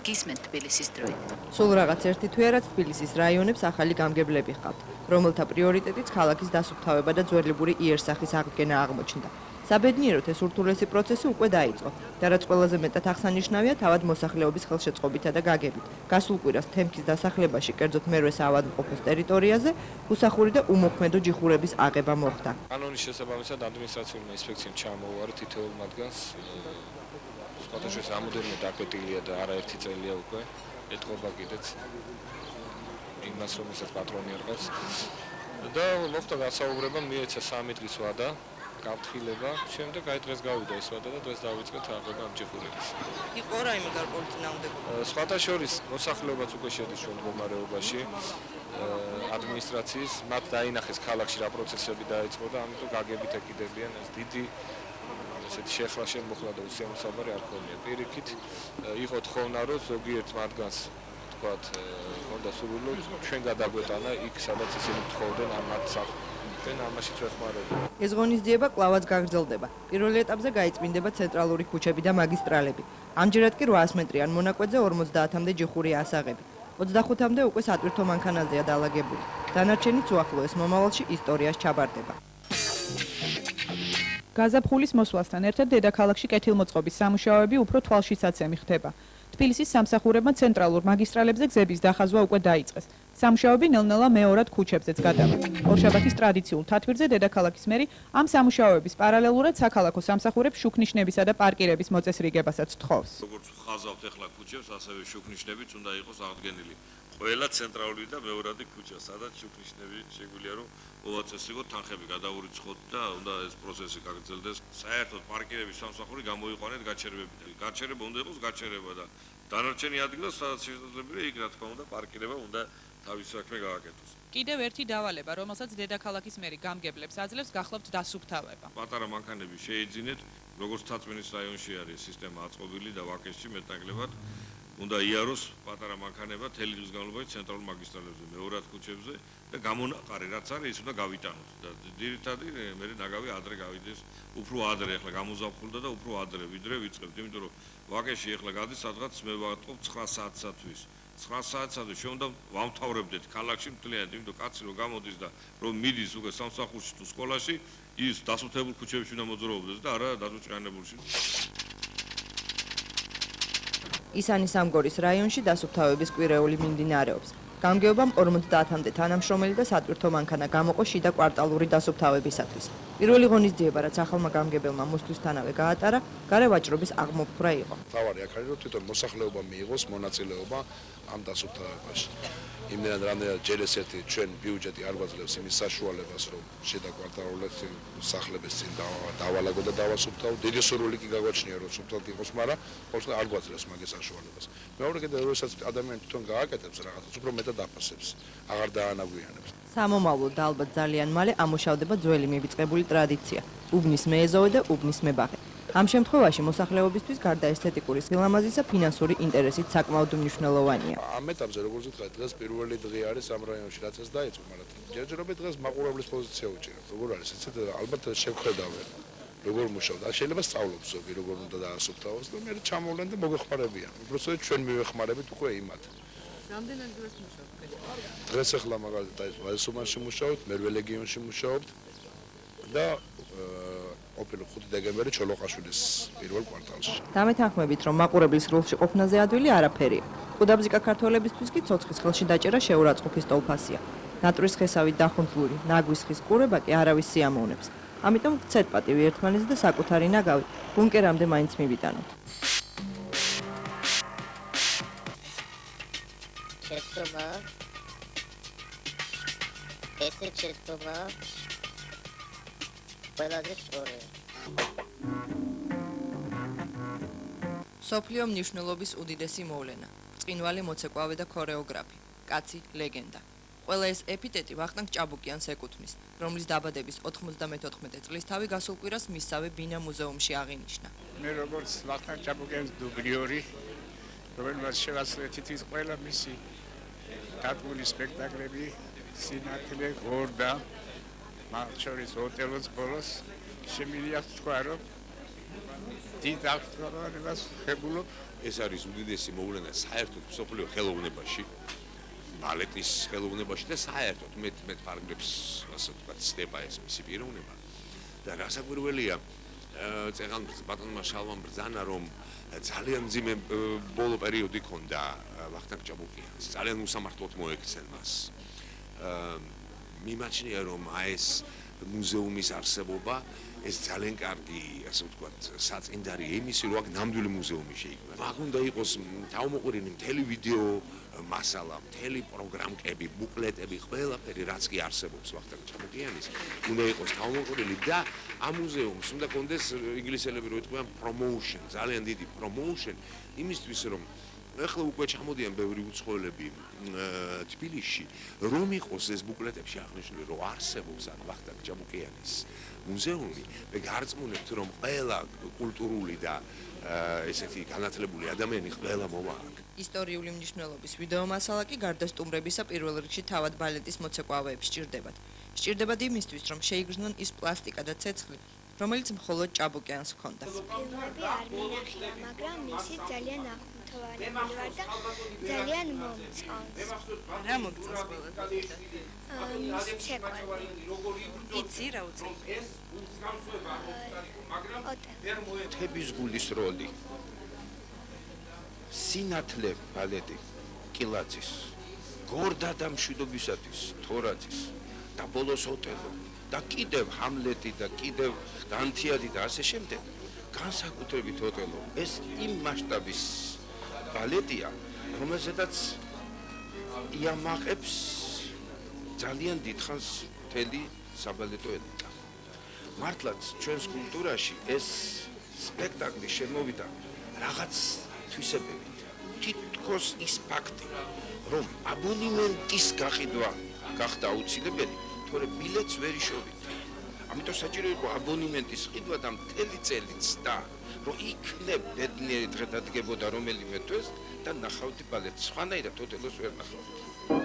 გისმენთ თბილისის დროით. სულ რაღაც ერთი თვეა, რაც თბილისის რაიონებს ახალი გამგებლები ჰყავთ, რომელთა პრიორიტეტიც ქალაქის დასუფთავება და ძველებური იერსახის აღდგენა აღმოჩნდა. საბედნიეროდ ეს ურთულესი პროცესი უკვე დაიწყო და რაც ყველაზე მეტად აღსანიშნავია, თავად მოსახლეობის ხელშეწყობითა და გაგებით. გასულ კვირას თემქის დასახლებაში, კერძოდ მერვე საავადმყოფოს ტერიტორიაზე, უსახური და უმოქმედო ჯიხურების აღება მოხდა. კანონის შესაბამისად ადმინისტრაციულმა ინსპექციამ ჩამოუვარა თითოეულ მათგანს სხვადასხვა რამოდენიმე დაკვეთილია და არაერთი წელია უკვე ეთყობა კიდეც იმას, რომელსაც პატრონი არ ყავს და მოხდა გასაუბრება, მიეცა 3 დღის ვადა, გაფრთხილება, შემდეგ აი დღეს გავიდა ეს ვადა და დღეს დავიწყეთ აღება ამ ჯიხურების. იყო რაიმე გარკვეული წინააღმდეგობა? სხვათა შორის მოსახლეობაც უკვე შედის ჩვენ მდგომარეობაში ადმინისტრაციის, მათ დაინახეს ქალაქში რა პროცესები დაიწყო და ამიტომ გაგებით ეკიდებიან ეს დიდი ესეთი შეხლა შემოხლა და უსიამოსაბარი არ ქონია. პირიქით იყო თხოვნა, რომ ზოგიერთ მათგანს თქვათ უნდა სურვილო ჩვენ გადაგვეტანა იქ, სადაც ისინი თხოვდნენ ამ მათ საქმეს, ამაშიც ვეხმარებოდი. ეს ღონისძიება კვლავაც გაგრძელდება. პირველ ეტაპზე გაიწმინდება ცენტრალური ქუჩები და მაგისტრალები. ამჯერად კი 800 მეტრიან მონაკვეთზე 50-მდე ჯიხურია ასაღები. 25-მდე უკვე სატვირთო მანქანაზეა დალაგებული. დანარჩენიც უახლოეს მომავალში ისტორიას ჩაბარდება. გაზაფხულის მოსვლასთან ერთად დედაქალაქში კეთილმოწყობის სამუშაოები უფრო თვალშისაცემი ხდება. თბილისის სამსახურებმა ცენტრალურ მაგისტრალებზე გზების დახაზვა უკვე დაიწყეს. სამუშაოები ნელ-ნელა მეორად ქუჩებზეც გადავა. ორშაბათის ტრადიციულ თათბირზე დედაქალაქის მერი ამ სამუშაოების პარალელურად საქალაქო სამსახურებს შუქნიშნებისა და პარკირების მოწესრიგებასაც თხოვს. როგორც ხაზავთ ახლა ქუჩებს, ასევე შუქნიშნებიც უნდა იყოს აღდგენილი. ყველა ცენტრალური და მეორადი ქუჩა, სადაც შუქნიშნები შეგვიძლია რომ მოვაწესრიგოთ, თანხები გადაურიცხოთ და უნდა ეს პროცესი გაგრძელდეს. საერთოდ პარკირების სამსახური გამოიყვანეთ გაჩერებებით. გაჩერება უნდა იყოს გაჩერება და დანარჩენი ადგილას, სადაც შესაძლებელია, იქ რა თქმა უნდა პარკირება უნდა თავის საქმე გააკეთოს. კიდევ ერთი დავალება, რომელსაც დედაქალაქის მერი გამგებლებს აძლევს, გახლავთ დასუფთავება. პატარა მანქანები შეიძინეთ, როგორც თაწმინის რაიონში არის სისტემა აწყობილი და ვაკეში მეტნაკლებად უნდა იაროს პატარა მანქანება თელი დღის განმავლობაში ცენტრალურ მაგისტრალებზე, მეორად ქუჩებზე და გამონაყარი რაც არის, ის უნდა გავიტანოთ და ძირითადი მე ნაგავი ადრე გავიდეს, უფრო ადრე ახლა გამოზაფხულდა და უფრო ადრე ვიდრე ვიწყებთ, იმიტომ რომ ვაკეში ახლა გადის სადღაც მე ვატყობ 9 საათსათვის. 9 საათსათვის ჩვენ უნდა ვამთავრებდეთ ქალაქში მთლიანად, იმიტომ კაცი რომ გამოდის და რომ მიდის უკვე სამსახურში თუ სკოლაში, ის დასუფთავებულ ქუჩებში უნდა მოძრაობდეს და არა დაზუჭიანებულში. ისანი-სამგორის რაიონში დასუფთავების კვირეული მიმდინარეობს. გამგეობამ 50-მდე თანამშრომელი და სატვირთო მანქანა გამოყო შიდა კვარტალური დასუფთავებისათვის. პირველი ღონისძიება, რაც ახალმა გამგებელმა მოსვლისთანავე გაატარა, გარე ვაჭრობის აღმოფხვრა იყო. თავარი აქ არის, რომ თვითონ მოსახლეობა მიიღოს მონაწილეობა ამ დასუფთავებაში. იმდენად რამდენად ჯერ ეს ერთი ჩვენ ბიუჯეტი არ გვაძლევს იმის საშუალებას, რომ შიდა კვარტალურად სახლების წინ დავალაგო და დავასუფთავო. დიდი სურვილი კი გაგვაჩნია, რომ სუფთად იყოს, მაგრამ ყოველთვის არ გვაძლევს მაგის საშუალებას. მეორე კიდევ როდესაც ადამიანი თვითონ გააკეთებს რაღაცას, უფრო მეტად აფასებს, აღარ დაანაგვიანებს. სამომავლოდ და ალბათ ძალიან მალე ამუშავდება ძველი მივიწყებული ტრადიცია, უბნის მეეზოვე და უბნის მებაღე. ამ შემთხვევაში მოსახლეობისთვის გარდა ესთეტიკური სილამაზისა, ფინანსური ინტერესით საკმაოდ მნიშვნელოვანია. ამ ეტაპზე როგორც ვთქვათ, დღეს პირველი დღე არის ამ რაიონში, რაც ეს დაიწყო, მაგრამ ჯერჯერობით დღეს მაყურებლის პოზიცია უჭირავს. როგორ არის, იცით, ალბათ შევხედავენ, როგორ მუშაობთ. შეიძლება სწავლობს ზოგი, როგორ უნდა დაასუფთავოს და მე ჩამოვლენ და მოგეხმარებიან. უბრალოდ ჩვენ მივეხმარებით უკვე იმათ. რამდენად დღეს მუშაობთ? დღეს ახლა მაგალითად ვაისუმანში მუშაობთ, მერვე ლეგიონში მუშაობთ და ოპერა 5 დეკემბერი ჩოლოყაშვილის პირველ კვარტალში. დამეთანხმებით, რომ მაყურებლის გრილში ყოფნაზე ადვილი არაფერია. ყუდაბზიკა ქართველებისთვის კი ცოცხლის ხელში დაჭერა შეურაცხყოფის ტოლფასია. ნატრის ხესავით დახუნძლური ნაგვის ხის ყურება კი არავის სიამოვნებს. ამიტომ ვცეთ პატივი ერთმანეთს და საკუთარი ნაგავი ბუნკერამდე მაინც მივიტანოთ. ესეც შეცდომაა ყველაზე სწორია. სოფლიო მნიშვნელობის უდიდესი მოვლენა, ბრწყინვალე მოცეკვავე და ქორეოგრაფი, კაცი ლეგენდა. ყველა ეს ეპიტეტი ვახტანგ ჭაბუკიანს ეკუთვნის, რომლის დაბადების 94 წლის თავი გასულ კვირას მისსავე ბინა მუზეუმში აღინიშნა. მე როგორც ვახტანგ ჭაბუკიანის დუბლიორი, რომელმაც შევასრულე თითქმის ყველა მისი დადგმული სპექტაკლები, სინათლე, ღორდა, მათ შორის ოტელოს ბოლოს შემიძლია თქვა, რომ დიდ აღსანიშნავებას ვხებულობ. ეს არის უდიდესი მოვლენა საერთოდ მსოფლიო ხელოვნებაში, ბალეტის ხელოვნებაში და საერთოდ მეტ ფარგლებს, ასე ვთქვათ, ცდება ეს მისი პიროვნება. და რასაკვირველია, წეგან ბატონმა შალვამ ბრძანა, რომ ძალიან მძიმე ბოლო პერიოდი ჰქონდა ვახტანგ ჭაბუკიანს, ძალიან უსამართლოდ მოექცენ მას. მიმაჩნია, რომ ეს მუზეუმის არსებობა ეს ძალიან კარგი, ასე ვთქვათ, საწინდარი იმისი, რომ აქ ნამდვილი მუზეუმი შეიქმნა. აქ უნდა იყოს თავმოყრილი მთელი ვიდეო მასალა, მთელი პროგრამკები, ბუკლეტები, ყველაფერი, რაც კი არსებობს ვახტანგ ჭაბუკიანის, უნდა იყოს თავმოყრილი და ამ მუზეუმს უნდა კონდეს ინგლისელები რო იტყვიან promotion, ძალიან დიდი promotion იმისთვის, რომ ეხლა უკვე ჩამოდიან ბევრი უცხოელები თბილისში, რომ იყოს ეს ბუკლეტებში აღნიშნული, რომ არსებობს აქ ვახტანგ ჭაბუკიანის მუზეუმი, მე გარწმუნებთ, რომ ყველა კულტურული და ესეთი განათლებული ადამიანი ყველა მოვა აქ. ისტორიული მნიშვნელობის ვიდეო მასალა კი გარდა სტუმრებისა პირველ რიგში თავად ბალეტის მოცეკვავეებს სჭირდებათ. სჭირდებათ იმისთვის, რომ შეიგრძნონ ის პლასტიკა და ცეცხლი, რომელიც მხოლოდ ჭაბუკიანს ჰქონდა. ფილმები არ მინახია, მაგრამ მისი ძალიან აღფრთოვანებული ვარ და ძალიან მომწონს. რა მოგწონს ყველაზე? მისი ცეკვები. იცი რა უწევი? თების გულის როლი. სინათლე ბალეტი კილაძის, გორდა და მშვიდობისათვის თორაძის და ბოლოს ოტელო და კიდევ ჰამლეტი და კიდევ განთიადი და ასე შემდეგ. განსაკუთრებით ოტელო ეს იმ მასშტაბის ბალეტია, რომელზედაც იამაყებს ძალიან დიდხანს მთელი საბალეტო ელიტა. მართლაც ჩვენს კულტურაში ეს სპექტაკლი შემოვიდა რაღაც თვისებებით. თითქოს ის ფაქტი, რომ აბონემენტის გაყიდვა გახდა აუცილებელი, თორემ ბილეთს ვერ იშოვით. ამიტომ საჭირო იყო აბონემენტის ყიდვა და მთელი წელი ცდა, რომ იქნებ ბედნიერი დღე დადგებოდა რომელიმე თვეს და ნახავდი ბალეტს. სხვანაირად ოტელოს ვერ ნახავდი.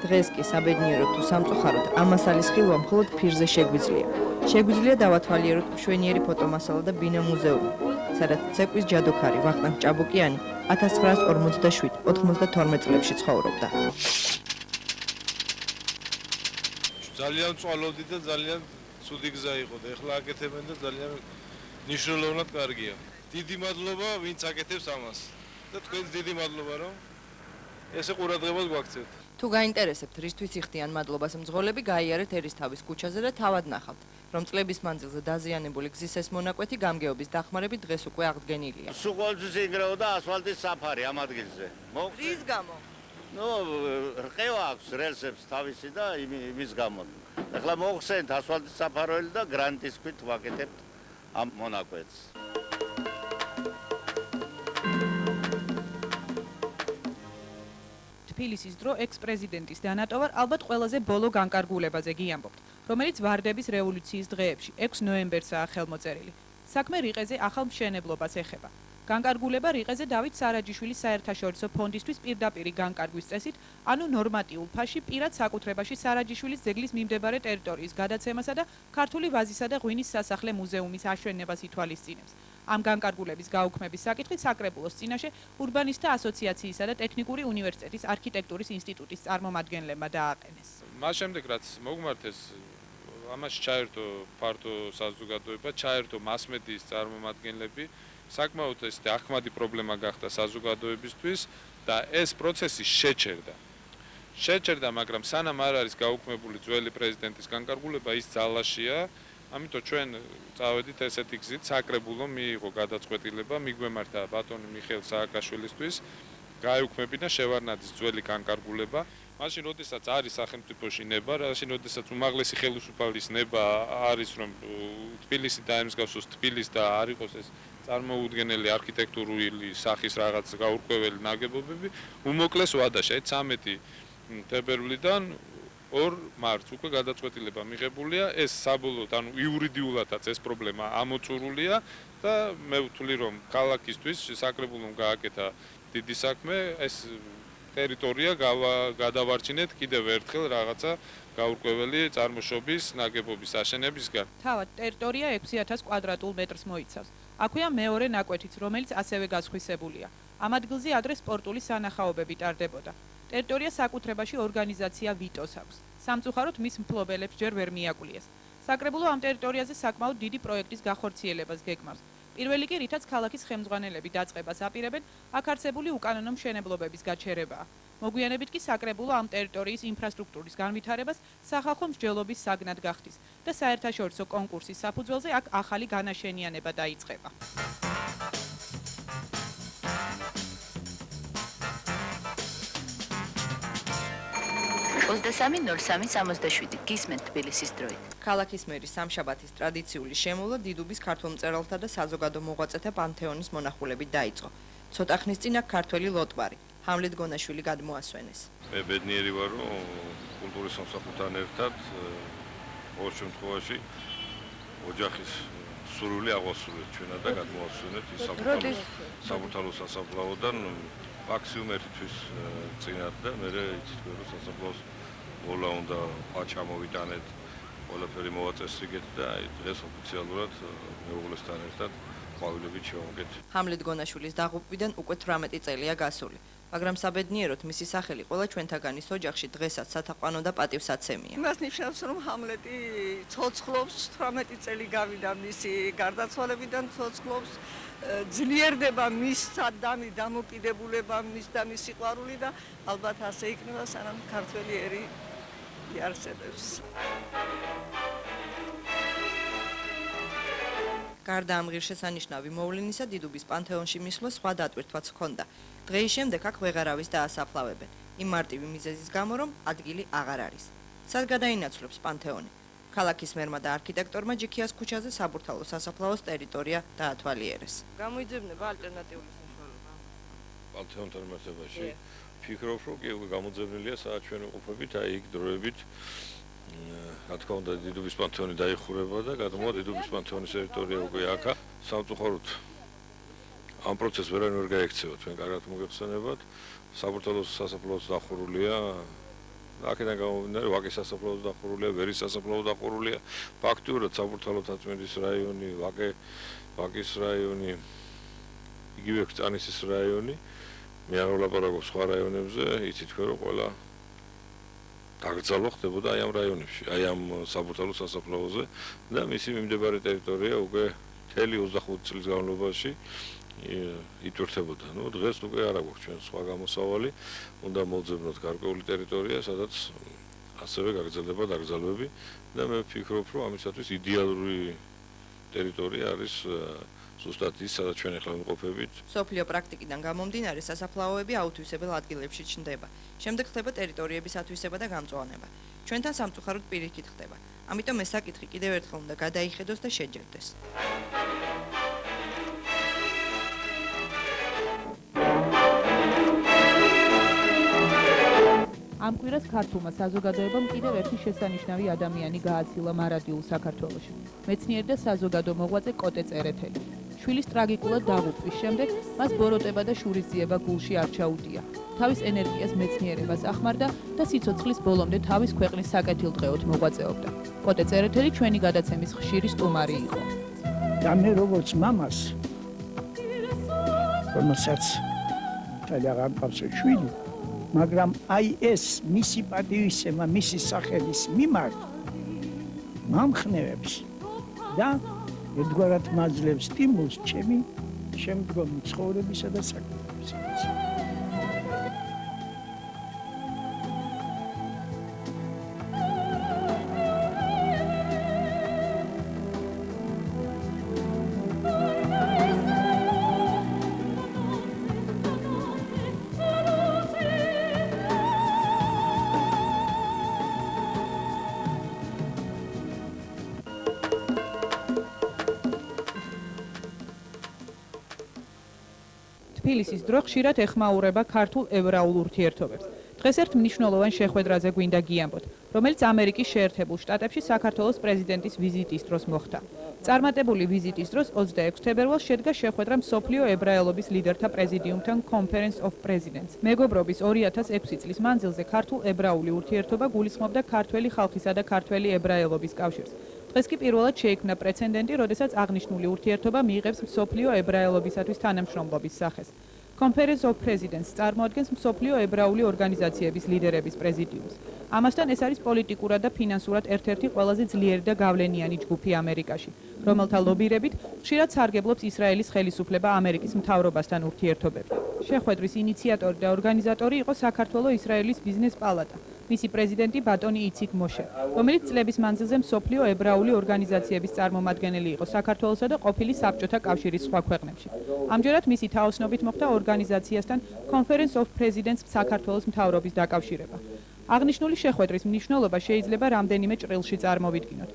დღეს კი საბედნიეროდ თუ სამწუხაროდ ამასალის ხილვა მხოლოდ ფირზე შეგვიძლია. შეგვიძლია დავათვალიეროთ მშვენიერი ფოტომასალა და ბინა მუზეუმი, სადაც ცეკვის ჯადოქარი ვახტანგ ჭაბუკიანი 1947-92 წლებში ცხოვრობდა. ძალიან წვალობდი და ძალიან ცუდი გზა იყო და ეხლა აკეთებენ და ძალიან მნიშვნელოვნად კარგია. დიდი მადლობა ვინც აკეთებს ამას და თქვენს დიდი მადლობა რომ ესე ყურადღებას გვაქცევთ. თუ გაინტერესებთ რისთვის იხდიან მადლობას მძღოლები, გაიარეთ ერისთავის ქუჩაზე და თავად ნახავთ, რომ წლების მანძილზე დაზიანებული გზის ეს მონაკვეთი გამგეობის დახმარებით დღეს უკვე აღდგენილია. სულ ყოველთვის იგრეოდა ასფალტის საფარი ამ ადგილზე. რის გამო? რყევა აქვს რელსებს თავისი და იმის გამო. ახლა მოხსენთ ასფალტის საფარველი და გრანტის ქვით ვაკეთებთ ამ მონაკვეთს. თბილისის დრო ექს-პრეზიდენტის დანატოვარ ალბათ ყველაზე ბოლო განკარგულებაზე გიამბობთ, რომელიც ვარდების რევოლუციის დღეებში 6 ნოემბერსაა ხელმოწერილი. საქმე რიყეზე ახალ მშენებლობას ეხება. განკარგულება რიყეზე დავით სარაჯიშვილის საერთაშორისო ფონდისთვის პირდაპირი განკარგვის წესით, ანუ ნორმატიულ ფასში პირად საკუთრებაში სარაჯიშვილის ძეგლის მიმდებარე ტერიტორიის გადაცემასა და ქართული ვაზისა და ღვინის სასახლე მუზეუმის აშენებას ითვალისწინებს. ამ განკარგულების გაუქმების საკითხით საკრებულოს წინაშე ურბანისტთა ასოციაციისა და ტექნიკური უნივერსიტეტის არქიტექტურის ინსტიტუტის წარმომადგენლებმა დააყენეს. მას შემდეგ რაც მოგმართეს ამაში ჩაერთო ფართო საზოგადოება, ჩაერთო მასმედიის წარმომადგენლები, საკმაოდ ესეთი ახმადი პრობლემა გახდა საზოგადოებისთვის და ეს პროცესი შეჩერდა, მაგრამ სანამ არ არის გაუქმებული ძველი პრეზიდენტის განკარგულება, ის ძალაშია. ამიტომ ჩვენ წავედით ესეთი გზით, საკრებულო მიიღო გადაწყვეტილება, მიგვემართა ბატონი მიხეილ სააკაშვილისთვის გაეუქმებინა შევარნაძის ძველი განკარგულება. მაშინ როდესაც არის სახელმწიფოში ნება, მაშინ როდესაც უმაღლესი ხელისუფლების ნება არის, რომ თბილისი დაემსგავსოს თბილისს და არ იყოს ეს წარმოუდგენელი არქიტექტურული სახის რაღაც გაურკვეველი ნაგებობები, უმოკლეს ვადაში 13 თებერვლიდან 2 მარტს უკვე გადაწყვეტილება მიღებულია, ეს საბოლოოდ ანუ იურიდიულადაც ეს პრობლემა ამოწურულია და მე ვთვლი რომ ქალაქისთვის საკრებულომ გააკეთა დიდი საქმე, ეს ტერიტორია გადავარჩინეთ კიდევ ერთხელ რაღაცა გაურკვეველი წარმოშობის ნაგებობის აშენებისგან. თავად ტერიტორია 6000 კვადრატულ მეტრს მოიცავს. აქვეა მეორე ნაკვეთიც, რომელიც ასევე გასხვისებულია. ამ ადგილზე ადრე სპორტული სანახაობები ტარდებოდა. ტერიტორიას საკუთრებაში ორგანიზაცია ვიტოს აქვს. სამწუხაროდ მის მფლობელებს ჯერ ვერ მიაკლიეს. საკრებულო ამ ტერიტორიაზე საკმაოდ დიდი პროექტის გახორციელებას გეგმავს. პირველი კი რითაც ქალაქის ხელმძღვანელები დაწყებას აპირებენ, აქ არსებული უკანონო მშენებლობების გაჩერებაა. მოგვიანებით კი საკრებულო ამ ტერიტორიის ინფრასტრუქტურის განვითარებას სახალხო მსჯელობის საგნად გახდის და საერთაშორისო კონკურსის საფუძველზე აქ ახალი განაშენიანება დაიწყება. 23:03:67 გისმენთ თბილისის დროით. ქალაქის მერის სამშაბათის ტრადიციული შემოვლა დიდუბის ქართველ მწერალთა და საზოგადო მოღვაწეთა პანთეონის მონახულებით დაიწყო. ცოტა ხნის წინ აქ ქართველი ლოტბარი ჰამლეტ გონაშვილი გადმოასვენეს. მე ბედნიერი ვარ, რომ კულტურის სამსახურთან ერთად ყოველ შემთხვევაში ოჯახის სურვილი აღვასრულეთ ჩვენად და გადმოასვენეთ ის საბურთალო სასაფლაოდან მაქსიმუმ ერთი თვის წინათ და მე იცით რომ სასაფლაოს მოლა უნდა ჩამოვიტანეთ ყველაფერი მოვაწესრიგეთ და დღეს ოფიციალურად მეუღლესთან ერთად ყვავილებით შევამკეთ. ჰამლეტ გონაშვილის დაღუპვიდან უკვე 18 წელია გასული, მაგრამ საბედნიეროდ მისი სახელი ყველა ჩვენთაგანის ოჯახში დღესაც სათაყვანო და პატივსაცემია. იმას ნიშნავს, რომ ჰამლეტი ცოცხლობს, 18 წელი გავიდა მისი გარდაცვალებიდან ცოცხლობს, ძლიერდება მის სადამი დამოკიდებულება მის და მის სიყვარული და ალბათ ასე იქნება, სანამ ქართველი ერი იარსებებს. გარდა ამ ღირსშესანიშნავი მოვლენისა, დიდუბის პანთეონში მისვლა სხვა დატვირთვაც ჰქონდა. დღეის შემდეგ აქ ვეღარავის დაასაფლავებენ. იმ მარტივი მიზეზის გამო, რომ ადგილი აღარ არის. სად გადაინაცვლებს პანთეონი? ქალაქის მერმა და არქიტექტორმა ჯიქიას ქუჩაზე საბურთალო სასაფლაოს ტერიტორია დაათვალიერეს. გამოიძებნება ალტერნატიული საშუალება. პანთეონთან მიმართებაში ფიქრობ, რომ კი უკვე გამოძებნილია საჩვენოყოფებით, აი იქ დროებით რა თქმა უნდა დიდუბის პანთეონი დაიხურება და გადმოვა დიდუბის პანთეონის ტერიტორია უკვე აქა. სამწუხაროდ ამ პროცესს ვერავინ ვერ გაექცევა, თქვენ კარგად მოგეხსენებათ. საბურთალოს სასაფლაოს დახურულია აქედან გამომდინარე ვაკის სასაფლაოს დახურულია, ვერის სასაფლაოს დახურულია. ფაქტიურად საბურთალო თაწმინდის რაიონი, ვაკის რაიონი, იგივე ქრწანისის რაიონი, მე არ ვლაპარაკობ სხვა რაიონებზე, იცით თქვენ რომ ყველა დაკრძალვა ხდებოდა აი ამ რაიონებში, აი ამ საბურთალოს სასაფლაოზე და მისი მიმდებარე ტერიტორია უკვე მთელი 25 წლის განმავლობაში იტვირთებოდა. ნუ დღეს უკვე არ აქვს ჩვენ სხვა გამოსავალი, უნდა მოვძებნოთ გარკვეული ტერიტორია, სადაც ასევე გაგრძელდება დაკრძალვები და მე ვფიქრობ, რომ ამისათვის იდეალური ტერიტორია არის ზუსტად ის, სადაც ჩვენ ახლა ვიმყოფებით. სოფლიო პრაქტიკიდან გამომდინარე სასაფლაოები აუთვისებელ ადგილებში ჩნდება. შემდეგ ხდება ტერიტორიების ათვისება და გამწვანება. ჩვენთან სამწუხაროდ პირიქით ხდება. ამიტომ ეს საკითხი კიდევ ერთხელ უნდა გადაიხედოს და შეჯერდეს. ამ კვირას ქართულმა საზოგადოებამ კიდევ ერთი შესანიშნავი ადამიანი გააცილა მარადიულ საქართველოში. მეცნიერი და საზოგადო მოღვაწე კოტე წერეთელი. შვილის ტრაგიკულად დაღუპვის შემდეგ მას ბოროტება და შურისძიება გულში არ ჩაუდია. თავის ენერგიას მეცნიერებას ახმარდა და სიცოცხლის ბოლომდე თავის ქვეყნის საკეთილდღეოდ მოღვაწეობდა. კოტე წერეთელი ჩვენი გადაცემის ხშირი სტუმარი იყო. და მე როგორც მამას, რომელსაც ძალიან მყავს შვილი, მაგრამ აი ეს მისი პატივისცემა მისი სახელის მიმართ მამხნევებს და ერთგვარად მაძლევს სტიმულს ჩემი შემდგომი ცხოვრებისა და საკუთრებისა. თბილისის დრო ხშირად ეხმაურება ქართულ-ებრაულ ურთიერთობებს. დღეს ერთ მნიშვნელოვან შეხვედრაზე გვინდა გიამბოთ, რომელიც ამერიკის შეერთებულ შტატებში საქართველოს პრეზიდენტის ვიზიტის დროს მოხდა. წარმატებული ვიზიტის დროს 26 თებერვალს შედგა შეხვედრა მსოფლიო ებრაელობის ლიდერთა პრეზიდიუმთან Conference of Presidents. მეგობრობის 2006 წლის მანძილზე ქართულ-ებრაული ურთიერთობა გულისხმობდა ქართველი ხალხისა და ქართველი ებრაელობის კავშირს. დღეს კი პირველად შეიქმნა პრეცედენტი, როდესაც აღნიშნული ურთიერთობა მიიღებს მსოფლიო ებრაელობისათვის თანამშრომლობის სახეს. Conference of Presidents წარმოადგენს მსოფლიო ებრაული ორგანიზაციების ლიდერების პრეზიდიუმს. ამასთან ეს არის პოლიტიკურად და ფინანსურად ერთ-ერთი ყველაზე ძლიერი და გავლენიანი ჯგუფი ამერიკაში, რომელთა ლობირებით ხშირად სარგებლობს ისრაელის ხელისუფლება ამერიკის მთავრობასთან ურთიერთობებში. შეხვედრის ინიციატორი და ორგანიზატორი იყო საქართველო-ისრაელის ბიზნეს პალატა. მისი პრეზიდენტი ბატონი იციქ მოშე, რომელიც წლების მანძილზე მსოფლიო ებრაული ორგანიზაციების წარმომადგენელი იყო საქართველოსა და ყოფილი საბჭოთა კავშირის სხვა ქვეყნებში. ამჯერად მისი თაოსნობით მოხდა ორგანიზაციასთან Conference of Presidents საქართველოს მთავრობის დაკავშირება. აღნიშნული შეხვედრის მნიშვნელობა შეიძლება რამდენიმე ჭრილში წარმოვიდგინოთ.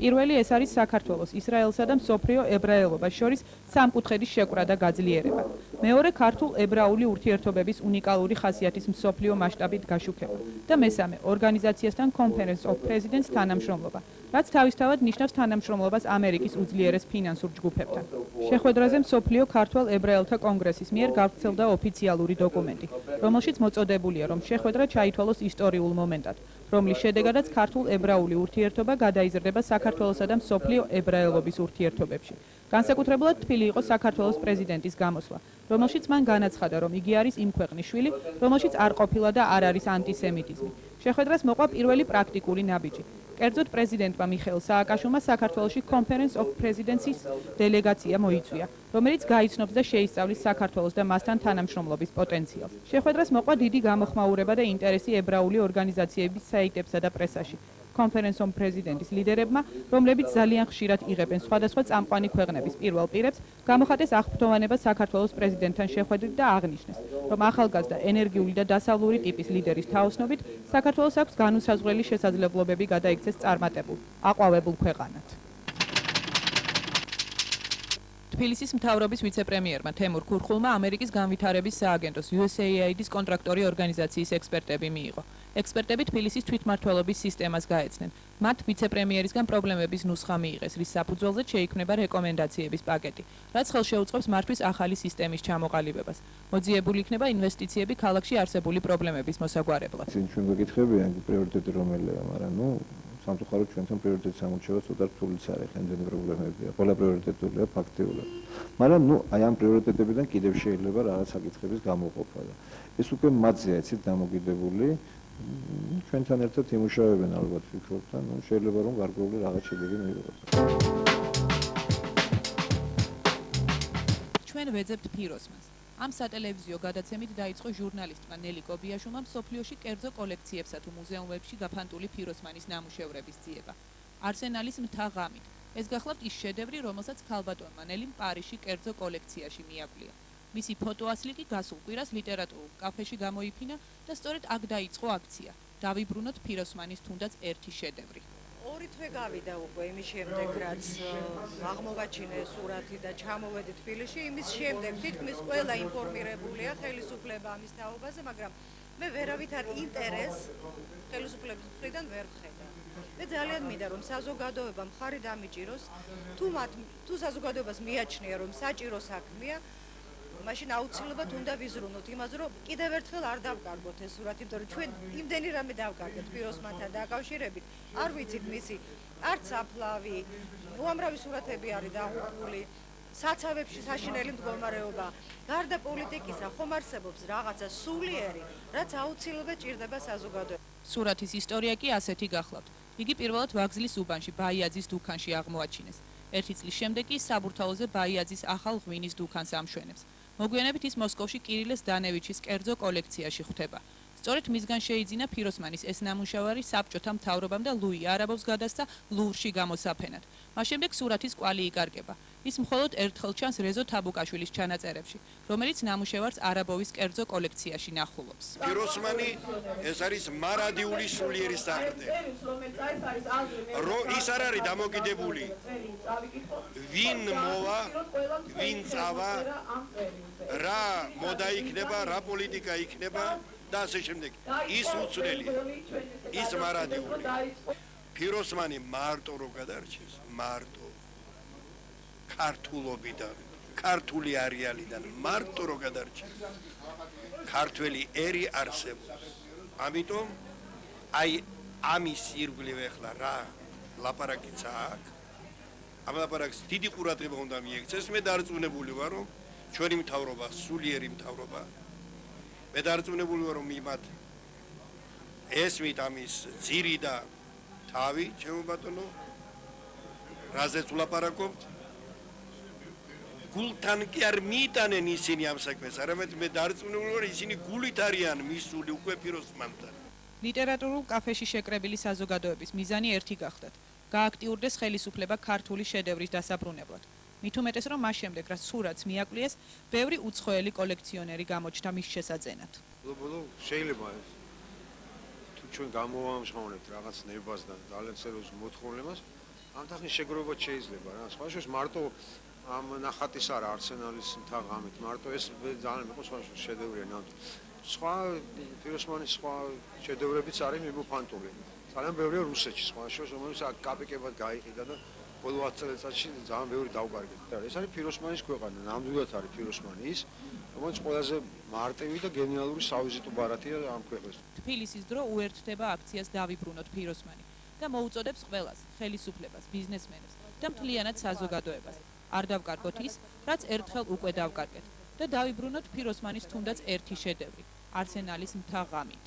პირველი ეს არის საქართველოს, ისრაელსა და მსოფლიო ებრაელობას შორის სამკუთხედის შეკვრა და გაძლიერება. მეორე ქართულ-ებრაული ურთიერთობების უნიკალური ხასიათის მსოფლიო მასშტაბით გაშუქება და მესამე ორგანიზაციასთან Conference of Presidents თანამშრომლობა, რაც თავისთავად ნიშნავს თანამშრომლობას ამერიკის უძლიერეს ფინანსურ ჯგუფებთან. შეხვედრაზე მსოფლიო ქართველ-ებრაელთა კონგრესის მიერ გავრცელდა ოფიციალური დოკუმენტი, რომელშიც მოწოდებულია, რომ შეხვედრა ჩაითვალოს ისტორიულ მომენტად, რომლის შედეგადაც ქართულ-ებრაული ურთიერთობა გადაიზრდება საქართველოსა და მსოფლიო ებრაელობის ურთიერთობებში. განსაკუთრებულად თბილი იყო საქართველოს პრეზიდენტის გამოსვლა, რომელშიც მან განაცხადა, რომ იგი არის იმ ქვეყნის შვილი, რომელშიც არ ყოფილა და არ არის ანტისემიტიზმი. შეხვედრას მოყვა პირველი პრაქტიკული ნაბიჯი. კერძოდ პრეზიდენტმა მიხეილ სააკაშვილმა საქართველოში Conference of Presidents-ის დელეგაცია მოიწვია, რომელიც გაიცნობს და შეისწავლის საქართველოს და მასთან თანამშრომლობის პოტენციალს. შეხვედრას მოყვა დიდი გამოხმაურება და ინტერესი ებრაული ორგანიზაციების საიტებსა და პრესაში. Conference of Presidents ლიდერებმა, რომლებიც ძალიან ხშირად იღებენ სხვადასხვა წამყვანი ქვეყნების პირველ პირებს, გამოხატეს აღფრთოვანება საქართველოს პრეზიდენტთან შეხვედრით და აღნიშნეს, რომ ახალგაზრდა ენერგიული და დასავლური ტიპის ლიდერის თაოსნობით საქართველოს აქვს განუსაზღვრელი შესაძლებლობები გადაიქცეს წარმატებულ, აყვავებულ ქვეყანად. თბილისის მთავრობის ვიცე-პრემიერმა თემურ ქურხულმა ამერიკის განვითარების სააგენტოს USAID-ის კონტრაქტორი ორგანიზაციის ექსპერტები მიიღო. ექსპერტები თბილისის თვითმმართველობის სისტემას გაეცნენ. მათ ვიცე-პრემიერისგან პრობლემების ნუსხა მიიღეს, რის საფუძველზეც შეიქმნება რეკომენდაციების პაკეტი, რაც ხელშეუწყობს მართვის ახალი სისტემის ჩამოყალიბებას. მოძიებული იქნება ინვესტიციები ქალაქში არსებული პრობლემების მოსაგვარებლად. ჩვენ გვეკითხებიან პრიორიტეტი რომელია, მაგრამ სამწუხაროდ ჩვენთან პრიორიტეტი სამორჩევა ცოტა რთულიც არის, ამდენი პრობლემებია. ყველა პრიორიტეტულია ფაქტიურად. მაგრამ აი ამ პრიორიტეტებიდან კიდევ შეიძლება რაღაც საკითხების გამოყოფა და ეს უკვე მათზეა ეცით დამოკიდებული. ჩვენთან ერთად იმუშავებენ ალბათ ვფიქრობ და შეიძლება რომ გარკვეული რაღაც შედეგი მიიღოს. ჩვენ ვეძებთ ფიროსმას. ამ სატელევიზიო გადაცემით დაიწყო ჟურნალისტმა ნელი კობიაშვილმა მსოფლიოში კერძო კოლექციებსა თუ მუზეუმებში გაფანტული ფიროსმანის ნამუშევრების ძიება. არსენალის მთა ღამით. ეს გახლავთ ის შედევრი, რომელსაც ქალბატონმა ნელიმ პარიზში კერძო კოლექციაში მიაკვლია. მისი ფოტოასლი კი გასულ კვირას ლიტერატურულ კაფეში გამოიფინა და სწორედ აქ დაიწყო აქცია. დავიბრუნოთ ფიროსმანის თუნდაც ერთი შედევრი. ორი თვე გავიდა უკვე იმის შემდეგ, რაც აღმოვაჩინე სურათი და ჩამოვედი თბილისში, იმის შემდეგ თითქმის ყველა ინფორმირებულია ხელისუფლება ამის თაობაზე, მაგრამ მე ვერავითარ ინტერესს ხელისუფლების მხრიდან ვერ ვხედავ. მე ძალიან მინდა რომ საზოგადოება მხარი დამიჭიროს, თუ საზოგადოებას მიაჩნია რომ საჭირო საქმეა, მაშინ აუცილებლად უნდა ვიზრუნოთ იმაზე, რომ კიდევ ერთხელ არ დავკარგოთ ეს სურათი, იმიტომ რომ ჩვენ იმდენი რამე დავკარგეთ ფიროსმანთან დაკავშირებით, არ ვიცით მისი არც აფლავი, უამრავი სურათები არის დაღუპული, საცავებში საშინელი მდგომარეობა, გარდა პოლიტიკისა ხომ არსებობს რაღაცა სულიერი, რაც აუცილებლად ჭირდება საზოგადოებას. სურათის ისტორია კი ასეთი გახლავთ. იგი პირველად ვაგზლის უბანში ბაიაძის დუქანში აღმოაჩინეს. ერთი წლის შემდეგ კი საბურთალოზე ბაიაძის ახალ ღვინის დუქანს ამშვენებს. მოგვიანებით ის მოსკოვში კირილეს დანევიჩის კერძო კოლექციაში ხვდება. სწორედ მისგან შეიძინა ფიროსმანის ეს ნამუშევარი საბჭოთა მთავრობამ და ლუი არაბოვს გადასცა ლუვრში გამოსაფენად. მას შემდეგ სურათის კვალი იკარგება. ის მხოლოდ ერთხელ ჩანს რეზო თაბუკაშვილის ჩანაწერებში, რომელიც ნამუშევარს არაბოვის კერძო კოლექციაში ნახულობს. ფიროსმანი ეს არის მარადიული სულიერი საყრდენი. ის არ არის დამოკიდებული ვინ მოვა, ვინ წავა, რა მოდა იქნება, რა პოლიტიკა იქნება და ასე შემდეგ. ის უცვლელია. ის მარადიულია. ფიროსმანი მარტო რო გადარჩეს, მარტო ქართულობიდან, ქართული არეალიდან მარტო რო გადარჩეს. ქართველი ერი არსებობს. ამიტომ აი ამის ირგვლივ ახლა რა ლაპარაკიცა აქ. ამ ლაპარაკს დიდი ყურადღება უნდა მიექცეს. მე დარწმუნებული ვარ, რომ ჩვენი მთავრობა სულიერი მთავრობა. მე დარწმუნებული ვარ, რომ იმათ ესმით ამის ძირი და თავი, ჩემო ბატონო, რაზეც ვლაპარაკობთ. გულთან კი არ მიიტანენ ისინი ამ საქმეს, არამედ მე დარწმუნებული ვარ, ისინი გულით არიან მისული უკვე ფიროსმანთან. ლიტერატურულ კაფეში შეკრებილი საზოგადოების მიზანი ერთი გახდათ: გააქტიურდეს ხელისუფლება ქართული შედევრის დასაბრუნებლად. მით უმეტეს, რომ მას შემდეგ, რაც სურათს მიაკლიეს, ბევრი უცხოელი კოლექციონერი გამოჩნდა მის შესაძენად. ბოლო შეიძლება თუ ჩვენ გამოვამჟღავნებთ რაღაც ნებას და ძალიან სერიოზ მოთხოვნებას, ამ თანხის შეგროვება შეიძლება რა. სხვა შორის მარტო ამ ნახატის არა არსენალის თაღამით, მარტო ეს ძალიან იყო სხვა შედევრია ნამდვილად. სხვა ფიროსმანის სხვა შედევრებიც არის მიმოფანტული. ძალიან ბევრია რუსეთში სხვა შორის, რომელიც კაპიკებად გაიყიდა და ბოლო 10 წელიწადში ძალიან ბევრი დაუკარგდა. ეს არის ფიროსმანის ქვეყანა, ნამდვილად არის ფიროსმანი ის, რომელიც ყველაზე მარტივი და გენიალური სავიზიტო ბარათია ამ ქვეყნის. თბილისის დრო უერთდება აქციას დავიბრუნოთ ფიროსმანი და მოუწოდებს ყველას, ხელისუფლებას, ბიზნესმენებს და მთლიანად საზოგადოებას. არ დავკარგოთ ის, რაც ერთხელ უკვე დავკარგეთ და დავიბრუნოთ ფიროსმანის თუნდაც ერთი შედევრი, არსენალის მთა ღამით.